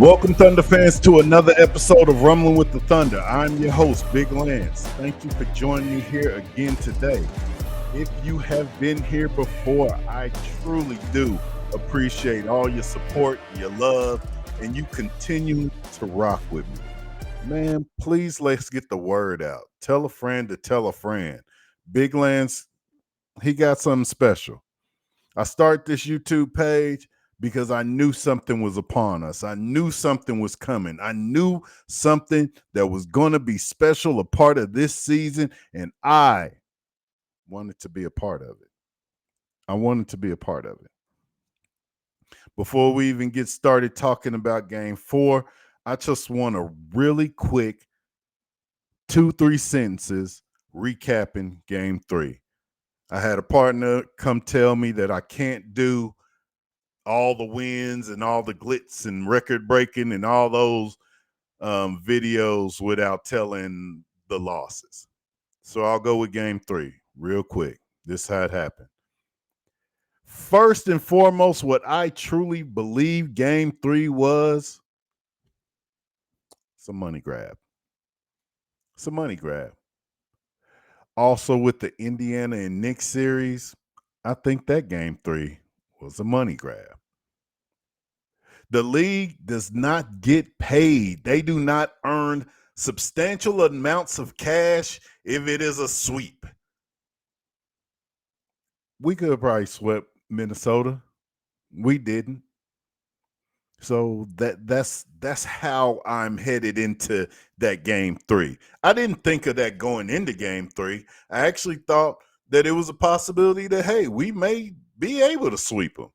Welcome, Thunder fans, to another episode of Rumbling with the Thunder. I'm your host, Big Lance. Thank you for joining me here again today. If you have been here before, I truly do appreciate all your support, your love, and you continue to rock with me. Man, please let's get the word out. Tell a friend to tell a friend. Big Lance, he got something special. I start this YouTube page because I knew something was upon us. I knew something was coming. I knew something that was going to be special, a part of this season, and I wanted to be a part of it. I wanted to be a part of it. Before we even get started talking about game 4, I just want a really quick 2-3 sentences recapping game 3. I had a partner come tell me that I can't do all the wins and all the glitz and record breaking and all those videos without telling the losses. So I'll go with game 3 real quick. This is how it happened. First and foremost, what I truly believe game 3 was, it's a money grab. It's a money grab. Also with the Indiana and Knicks series, I think that game 3 was a money grab. The league does not get paid. They do not earn substantial amounts of cash if it is a sweep. We could have probably swept Minnesota. We didn't. So that's how I'm headed into that game 3. I didn't think of that going into game 3. I actually thought that it was a possibility that, hey, we may be able to sweep them.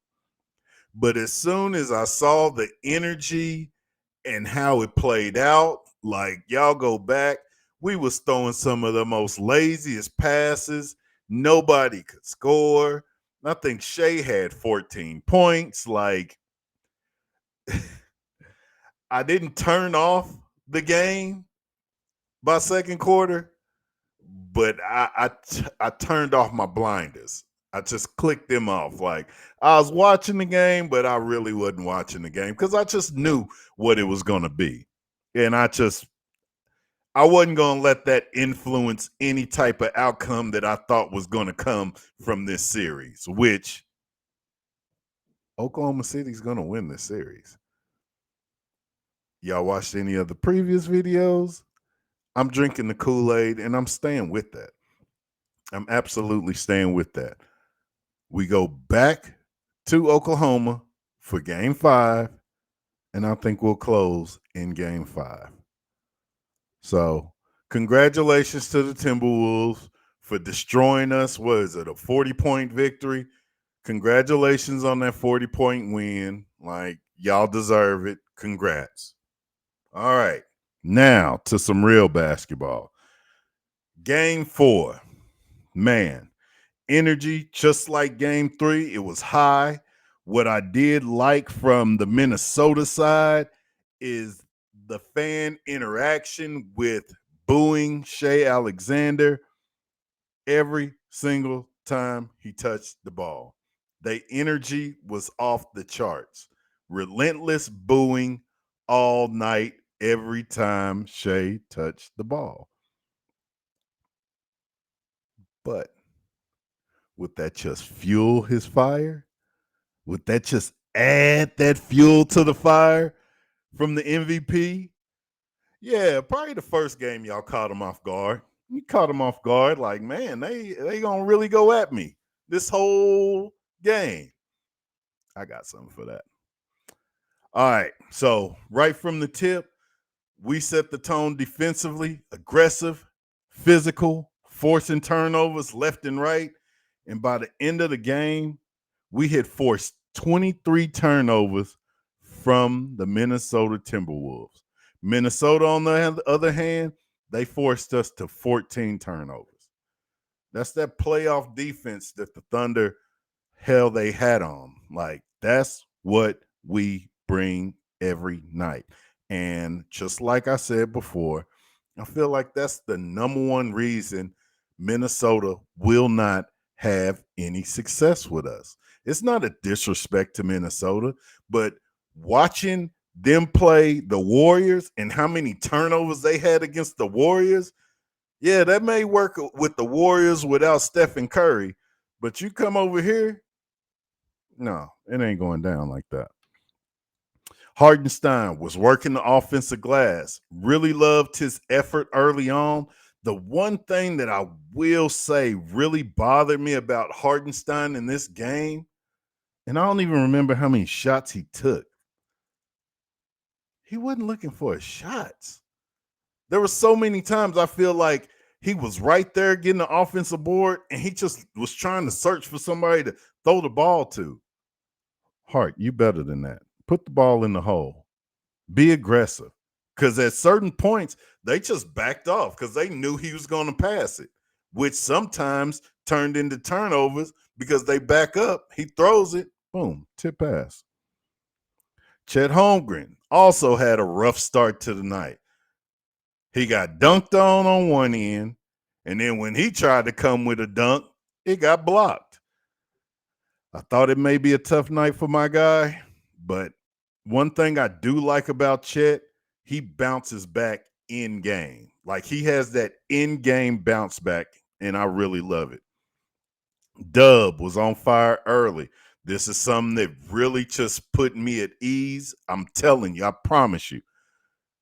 But as soon as I saw the energy and how it played out, like, y'all go back, we was throwing some of the most laziest passes. Nobody could score. I think Shai had 14 points. Like, I didn't turn off the game by second quarter, but I turned off my blinders. I just clicked them off. Like, I was watching the game, but I really wasn't watching the game because I just knew what it was going to be. And I wasn't going to let that influence any type of outcome that I thought was going to come from this series, which Oklahoma City's going to win this series. Y'all watched any of the previous videos? I'm drinking the Kool-Aid and I'm staying with that. I'm absolutely staying with that. We go back to Oklahoma for game 5, and I think we'll close in game 5. So, congratulations to the Timberwolves for destroying us. What is it, a 40-point victory? Congratulations on that 40-point win. Like, y'all deserve it. Congrats. All right, now to some real basketball. Game 4, man, energy just like game 3. It was high. What I did like from the Minnesota side is the fan interaction with booing Shai Alexander every single time he touched the ball. The energy was off the charts. Relentless booing all night, every time Shai touched the ball. But would that just fuel his fire? Would that just add that fuel to the fire from the MVP? Yeah, probably the first game y'all caught him off guard. You caught him off guard, like, man, they gonna really go at me this whole game. I got something for that. All right, so right from the tip, we set the tone defensively, aggressive, physical, forcing turnovers left and right. And by the end of the game, we had forced 23 turnovers from the Minnesota Timberwolves. Minnesota, on the other hand, they forced us to 14 turnovers. That's that playoff defense that the Thunder, hell, they had on. Like, that's what we bring every night. And just like I said before, I feel like that's the number one reason Minnesota will not have any success with us. It's not a disrespect to Minnesota, but watching them play the Warriors and how many turnovers they had against the Warriors, yeah, that may work with the Warriors without Stephen Curry. But you come over here, no, it ain't going down like that. Hardenstein was working the offensive glass. Really loved his effort early on. The one thing that I will say really bothered me about Hardenstein in this game, and I don't even remember how many shots he took. He wasn't looking for his shots. There were so many times I feel like he was right there getting the offensive board and he just was trying to search for somebody to throw the ball to. Hart, you better than that. Put the ball in the hole. Be aggressive. Because at certain points, they just backed off because they knew he was going to pass it, which sometimes turned into turnovers because they back up. He throws it, boom, tip pass. Chet Holmgren also had a rough start to the night. He got dunked on one end, and then when he tried to come with a dunk, it got blocked. I thought it may be a tough night for my guy, but one thing I do like about Chet, he bounces back in game. Like he has that in game bounce back, and I really love it. Dub was on fire early. This is something that really just put me at ease. I'm telling you, I promise you.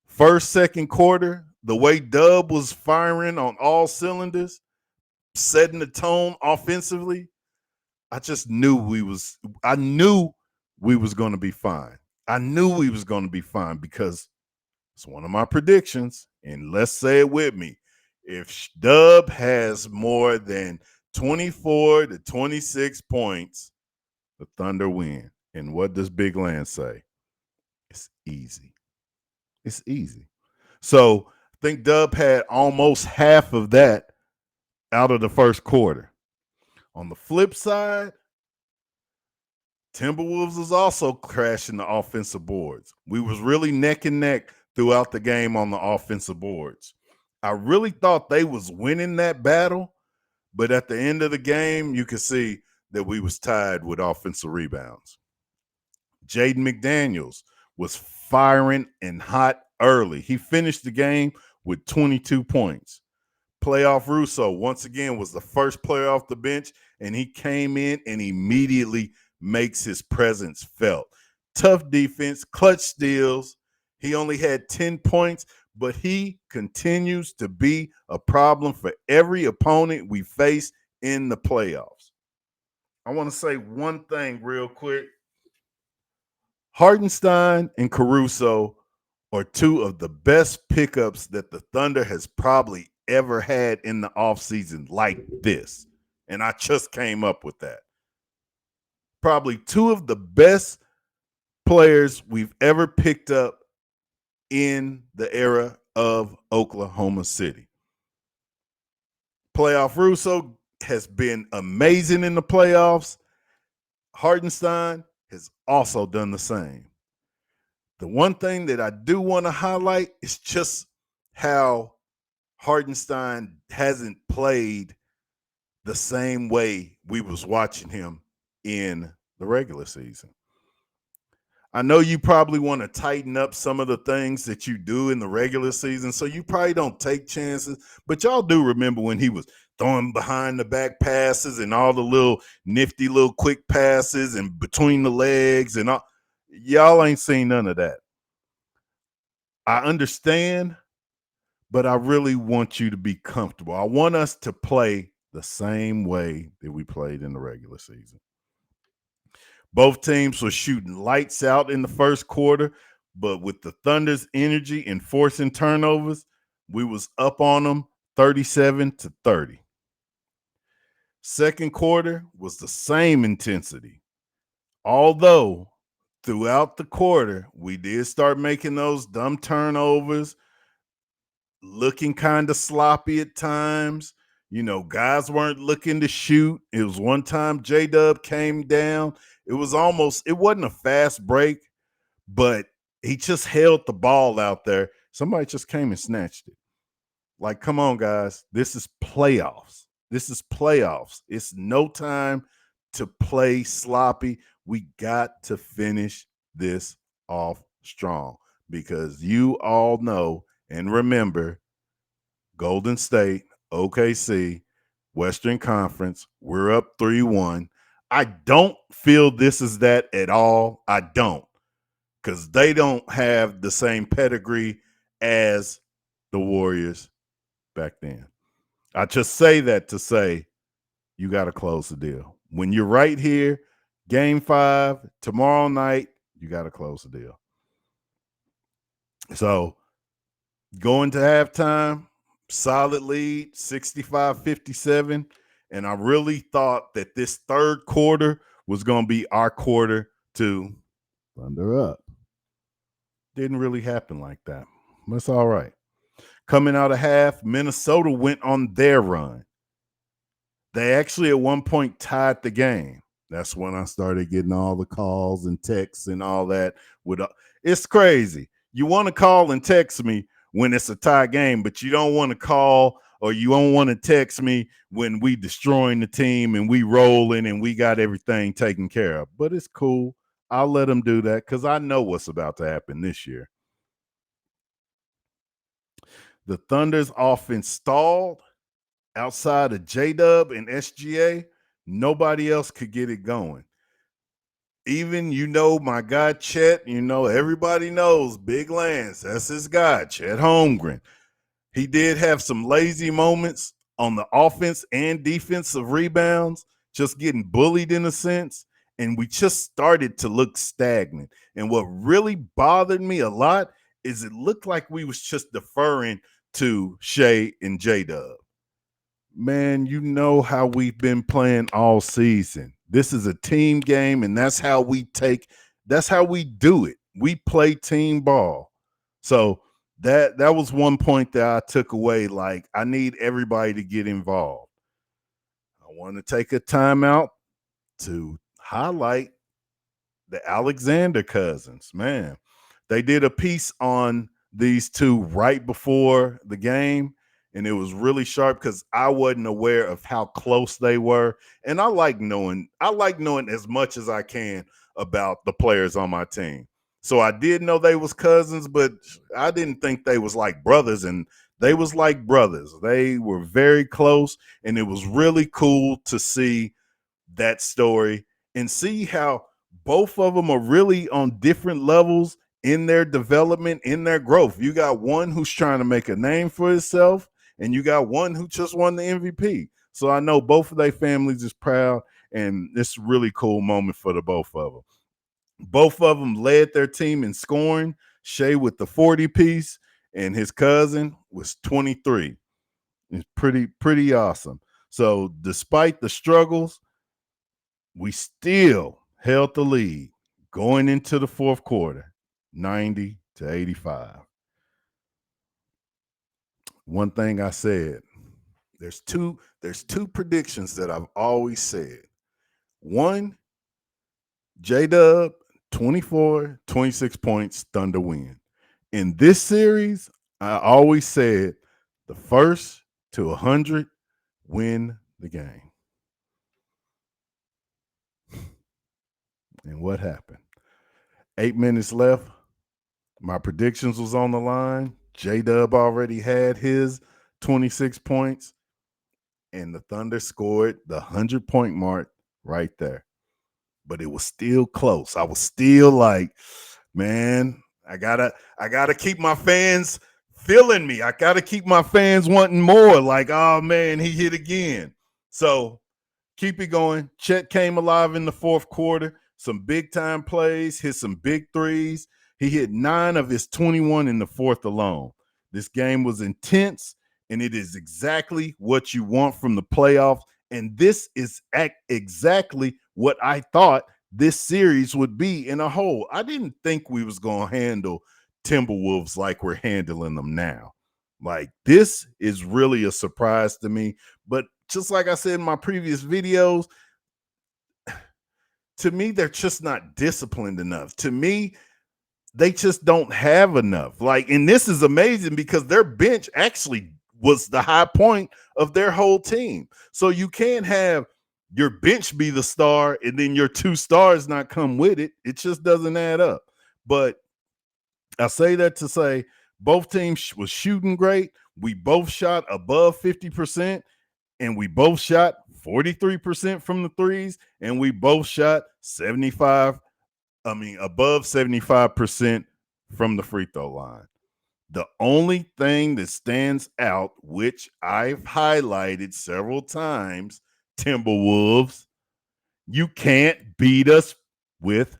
First, second quarter, the way Dub was firing on all cylinders, setting the tone offensively, I knew we was going to be fine. I knew we was going to be fine because it's one of my predictions. And let's say it with me. If Dub has more than 24 to 26 points, the Thunder win. And what does Big Land say? It's easy. It's easy. So I think Dub had almost half of that out of the first quarter. On the flip side, Timberwolves was also crashing the offensive boards. We was really neck and neck throughout the game on the offensive boards. I really thought they was winning that battle, but at the end of the game, you could see that we was tied with offensive rebounds. Jaden McDaniels was firing and hot early. He finished the game with 22 points. Playoff Russo, once again, was the first player off the bench, and he came in and immediately makes his presence felt. Tough defense, clutch steals. He only had 10 points, but he continues to be a problem for every opponent we face in the playoffs. I want to say one thing real quick. Hardenstein and Caruso are two of the best pickups that the Thunder has probably ever had in the offseason like this. And I just came up with that. Probably two of the best players we've ever picked up in the era of Oklahoma City. Playoff Russo has been amazing in the playoffs. Hardenstein has also done the same. The one thing that I do want to highlight is just how Hardenstein hasn't played the same way we was watching him in the regular season. I know you probably want to tighten up some of the things that you do in the regular season, so you probably don't take chances, but y'all do remember when he was throwing behind the back passes and all the little nifty little quick passes and between the legs and all. Y'all ain't seen none of that. I understand, but I really want you to be comfortable. I want us to play the same way that we played in the regular season. Both teams were shooting lights out in the first quarter, but with the Thunder's energy and forcing turnovers, we was up on them 37-30. Second quarter was the same intensity. Although throughout the quarter, we did start making those dumb turnovers, looking kind of sloppy at times. You know, guys weren't looking to shoot. It was one time JDub came down. It wasn't a fast break, but he just held the ball out there. Somebody just came and snatched it. Like, come on, guys. This is playoffs. It's no time to play sloppy. We got to finish this off strong because you all know and remember Golden State, OKC, Western Conference, we're up 3-1. I don't feel this is that at all. I don't, because they don't have the same pedigree as the Warriors back then. I just say that to say you got to close the deal. When you're right here, game 5, tomorrow night, you got to close the deal. So going to halftime, solid lead, 65-57. And I really thought that this third quarter was going to be our quarter to thunder up. Didn't really happen like that. That's all right. Coming out of half, Minnesota went on their run. They actually at one point tied the game. That's when I started getting all the calls and texts and all that. It's crazy. You want to call and text me when it's a tie game, but you don't want to call or you don't want to text me when we destroying the team and we rolling and we got everything taken care of. But it's cool. I'll let them do that because I know what's about to happen this year. The Thunder's offense stalled. Outside of JDub and SGA, nobody else could get it going. Even, my guy Chet, everybody knows Big Lance. That's his guy, Chet Holmgren. He did have some lazy moments on the offense and defensive rebounds, just getting bullied in a sense. And we just started to look stagnant. And what really bothered me a lot is it looked like we was just deferring to Shai and JDub. Man, you know how we've been playing all season. This is a team game, and that's how we do it. We play team ball. So that was one point that I took away. Like, I need everybody to get involved. I want to take a timeout to highlight the Alexander cousins. Man, they did a piece on these two right before the game. And it was really sharp because I wasn't aware of how close they were. And I like knowing as much as I can about the players on my team. So I did know they was cousins, but I didn't think they was like brothers. And they was like brothers. They were very close. And it was really cool to see that story and see how both of them are really on different levels in their development, in their growth. You got one who's trying to make a name for himself, and you got one who just won the MVP. So I know both of their families is proud, and it's a really cool moment for the both of them. Both of them led their team in scoring. Shai with the 40 piece, and his cousin was 23. It's pretty awesome. So despite the struggles, we still held the lead going into the fourth quarter, 90-85. One thing I said, there's two predictions that I've always said. One, JDub, 24, 26 points, Thunder win. In this series, I always said the first to 100 win the game. And what happened? 8 minutes left. My predictions was on the line. JDub already had his 26 points, and the Thunder scored the 100-point mark right there. But it was still close. I was still like, man, I gotta keep my fans feeling me. I gotta keep my fans wanting more. Like, oh man, he hit again. So keep it going. Chet came alive in the fourth quarter. Some big time plays, hit some big threes. He hit 9 of his 21 in the fourth alone. This game was intense, and it is exactly what you want from the playoffs. And this is exactly what I thought this series would be in a whole. I didn't think we was going to handle Timberwolves like we're handling them now. Like, this is really a surprise to me. But just like I said in my previous videos, to me, they're just not disciplined enough. To me, they just don't have enough. Like, and this is amazing because their bench actually was the high point of their whole team. So you can't have your bench be the star and then your 2 stars not come with it. It just doesn't add up. But I say that to say both teams was shooting great. We both shot above 50%, and we both shot 43% from the threes, and we both shot above 75% from the free throw line. The only thing that stands out, which I've highlighted several times, Timberwolves, you can't beat us with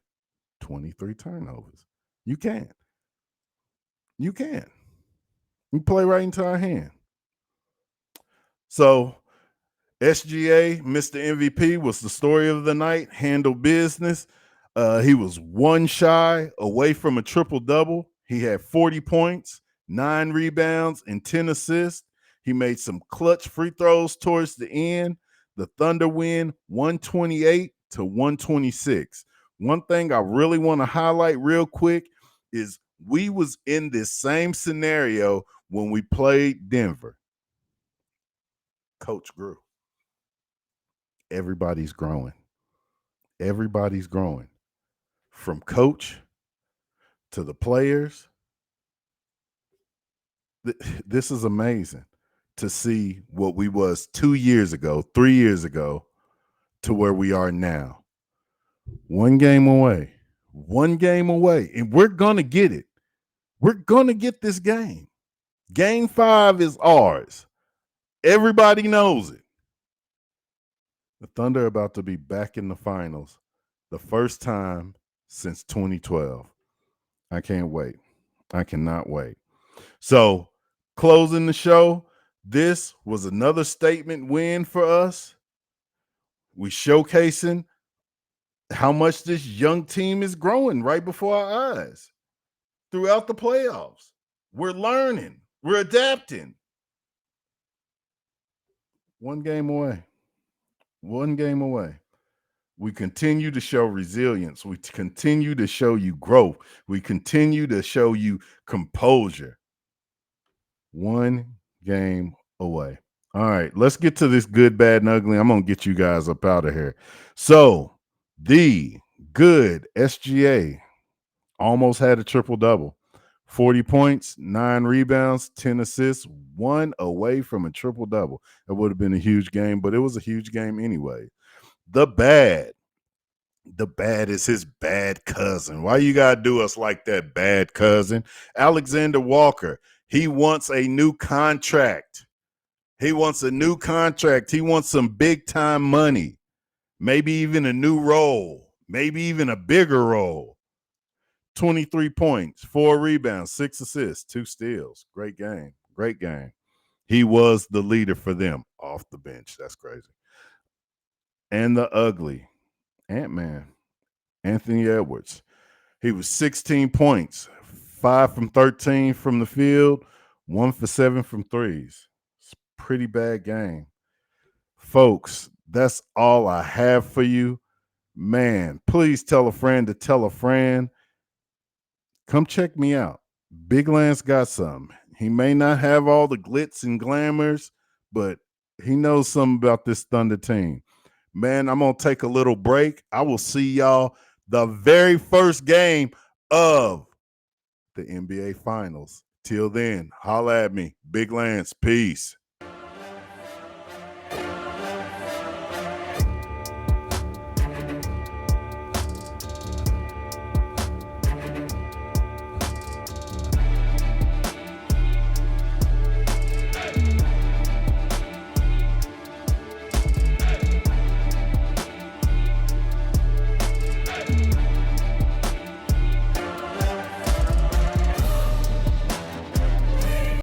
23 turnovers. You can't. You can't. You play right into our hand. So SGA, Mr. MVP, was the story of the night, handled business. He was one shy away from a triple-double. He had 40 points, 9 rebounds, and 10 assists. He made some clutch free throws towards the end. The Thunder win 128-126. One thing I really want to highlight real quick is we was in this same scenario when we played Denver. Coach grew. Everybody's growing. Everybody's growing. From coach to the players. This is amazing to see what we was 2 years ago, 3 years ago, to where we are now. One game away. One game away. And we're going to get it. We're going to get this game. Game 5 is ours. Everybody knows it. The Thunder are about to be back in the finals the first time since 2012. I can't wait. I cannot wait. So, closing the show, this was another statement win for us. We showcasing how much this young team is growing right before our eyes throughout the playoffs. We're learning. We're adapting. One game away. One game away. We continue to show resilience. We continue to show you growth. We continue to show you composure. One game away. All right, let's get to this good, bad, and ugly. I'm going to get you guys up out of here. So, the good SGA almost had a triple-double. 40 points, 9 rebounds, 10 assists, 1 away from a triple-double. It would have been a huge game, but it was a huge game anyway. The bad is his bad cousin. Why you got to do us like that, bad cousin? Alexander Walker, he wants a new contract. He wants a new contract. He wants some big-time money, maybe even a new role, maybe even a bigger role. 23 points, 4 rebounds, 6 assists, 2 steals. Great game. Great game. He was the leader for them off the bench. That's crazy. And the ugly, Ant-Man, Anthony Edwards. He was 16 points, 5 from 13 from the field, 1 for 7 from threes. It's a pretty bad game. Folks, that's all I have for you. Man, please tell a friend to tell a friend. Come check me out. Big Lance got some. He may not have all the glitz and glamours, but he knows something about this Thunder team. Man, I'm going to take a little break. I will see y'all the very first game of the NBA Finals. Till then, holla at me. Big Lance. Peace.